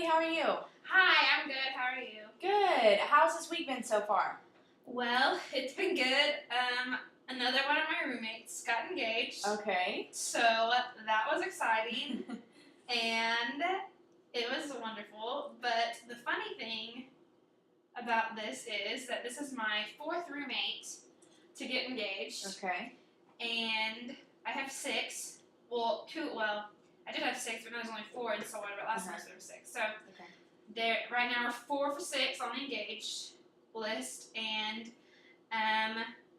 how are you? Hi, I'm good. How are you? Good. How's this week been so far? Well, it's been good. Another one of my roommates got engaged. Okay. So that was exciting. And it was wonderful. But the funny thing about this is that this is my fourth roommate to get engaged. Okay. And I have six. Well, I did have six, but there was only four, and so what about last semester there were six. So right now we're 4 for 6 on the engaged list, and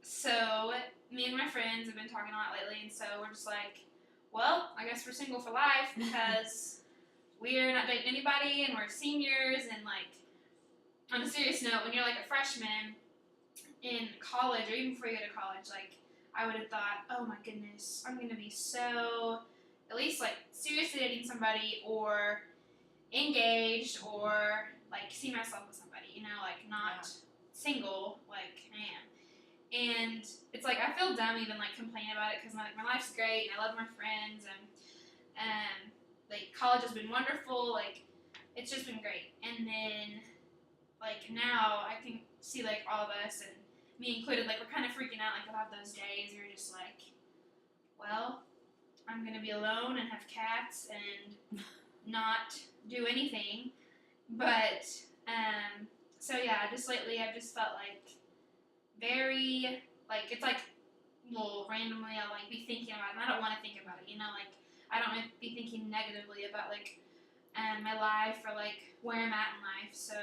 so me and my friends have been talking a lot lately, and so we're just like, well, I guess we're single for life because we're not dating anybody, and we're seniors, and like, on a serious note, when you're like a freshman in college, or even before you go to college, like, I would have thought, oh my goodness, I'm going to be so, at least like, seriously dating somebody, or engaged, or like see myself with somebody, like not single like I am. And it's like I feel dumb even like complaining about it because my life's great and I love my friends, and like college has been wonderful, like it's just been great. And then like now I can see like all of us, and me included, like we're kind of freaking out, like we'll have those days where you're just like, well, I'm gonna be alone and have cats and not do anything. But so yeah, just lately I've just felt like very, like it's like, well, randomly I'll like be thinking about it, and I don't want to think about it, like I don't want to be thinking negatively about like my life, or like where I'm at in life. So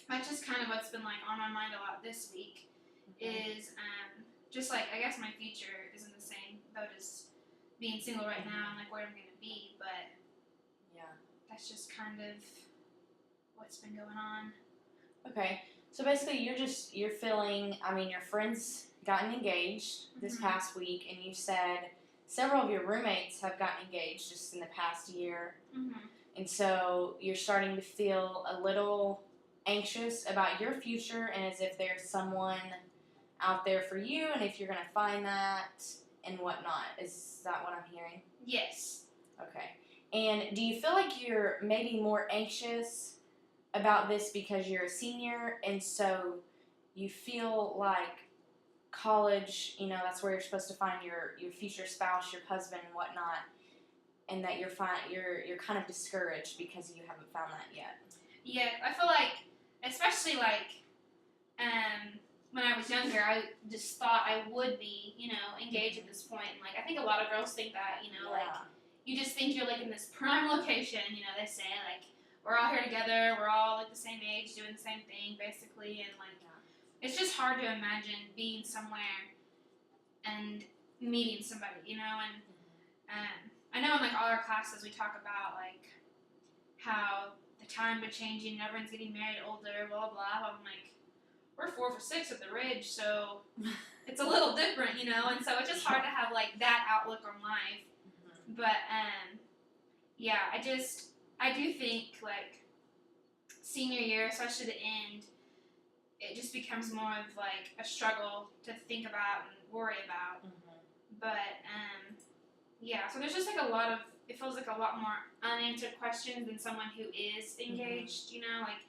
that's just kind of what's been like on my mind a lot this week. Is just like, I guess my future is in the same boat as being single right now, and like where I'm gonna be. But that's just kind of what's been going on. Okay. So basically you're feeling, I mean, your friends gotten engaged this past week, and you said several of your roommates have gotten engaged just in the past year. And so you're starting to feel a little anxious about your future, and as if there's someone out there for you, and if you're going to find that and whatnot. Is that what I'm hearing? Yes. Okay. And do you feel like you're maybe more anxious about this because you're a senior, and so you feel like college, that's where you're supposed to find your future spouse, your husband, and whatnot, and that you're kind of discouraged because you haven't found that yet? Yeah, I feel like, especially like when I was younger, I just thought I would be, engaged at this point. And like I think a lot of girls think that, like you just think you're like in this prime location, they say like we're all here together, we're all like the same age, doing the same thing basically, and like it's just hard to imagine being somewhere and meeting somebody, and I know in like all our classes we talk about like how the time is changing, everyone's getting married older, blah blah blah. I'm like, we're 4 for 6 at the Ridge, so it's a little different, and so it's just hard to have like that outlook on life. But yeah, I do think like senior year, especially the end, it just becomes more of like a struggle to think about and worry about. But yeah, so there's just like it feels like a lot more unanswered questions than someone who is engaged. Like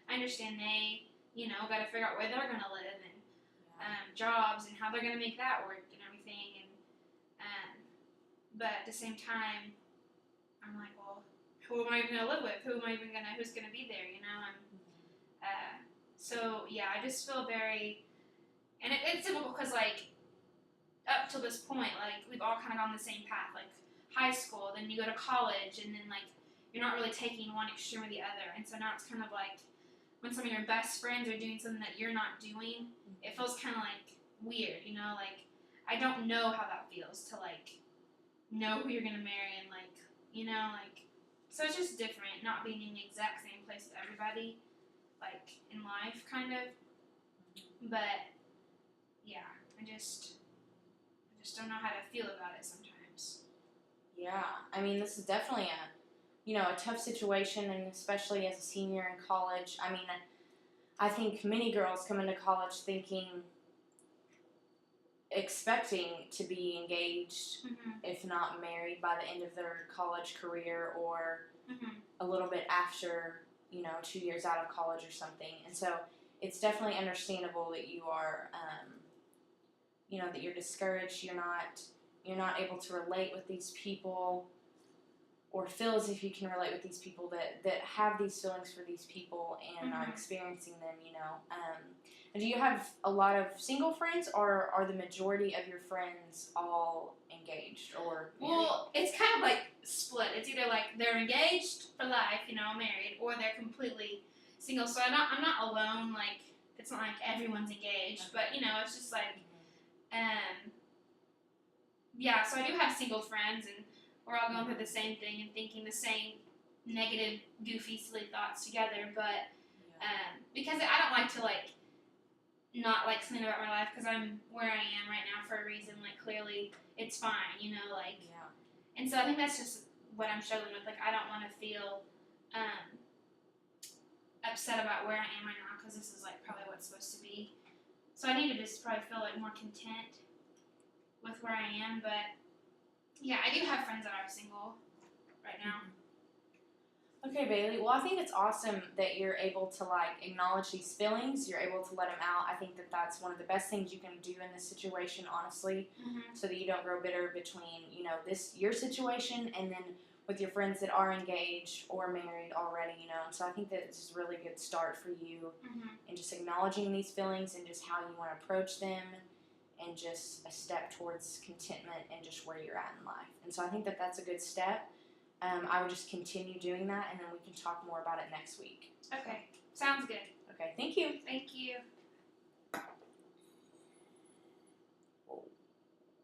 I understand they got to figure out where they're gonna live, and jobs, and how they're gonna make that work and everything, and but at the same time I'm like, well, who am I even gonna live with? Who's gonna be there? So yeah, I just feel very, and it's difficult because like up till this point, like we've all kind of gone the same path, like high school, then you go to college, and then like you're not really taking one extreme or the other, and so now it's kind of like when some of your best friends are doing something that you're not doing, it feels kind of like weird, like I don't know how that feels to like know who you're gonna marry, and like like, so it's just different not being in the exact same place as everybody, like in life kind of. But yeah, I just don't know how to feel about it sometimes. Yeah, I mean, this is definitely a tough situation, and especially as a senior in college. I mean, I think many girls come into college expecting to be engaged, if not married, by the end of their college career, or a little bit after, 2 years out of college or something. And so it's definitely understandable that you are, that you're discouraged. You're not able to relate with these people, or feel as if you can relate with these people that have these feelings for these people and are experiencing them. And do you have a lot of single friends, or are the majority of your friends all engaged or married? Well, it's kind of like split. It's either like they're engaged for life, married, or they're completely single. So I'm not alone. Like, it's not like everyone's engaged, but it's just like, yeah. So I do have single friends, and we're all going through the same thing and thinking the same negative, goofy, silly thoughts together. But because I don't like to not like something about my life, because I'm where I am right now for a reason. Like, clearly it's fine, And so I think that's just what I'm struggling with. Like, I don't want to feel upset about where I am right now, because this is like probably what's supposed to be. So I need to just probably feel like more content with where I am. But yeah, I do have friends that are single right now. Okay, Bailey. Well, I think it's awesome that you're able to acknowledge these feelings. You're able to let them out. I think that that's one of the best things you can do in this situation, honestly, so that you don't grow bitter between your situation and then with your friends that are engaged or married already. And so I think that it's a really good start for you in just acknowledging these feelings and just how you want to approach them, and just a step towards contentment and just where you're at in life. And so I think that that's a good step. I would just continue doing that, and then we can talk more about it next week. Okay, sounds good. Okay, thank you. Thank you.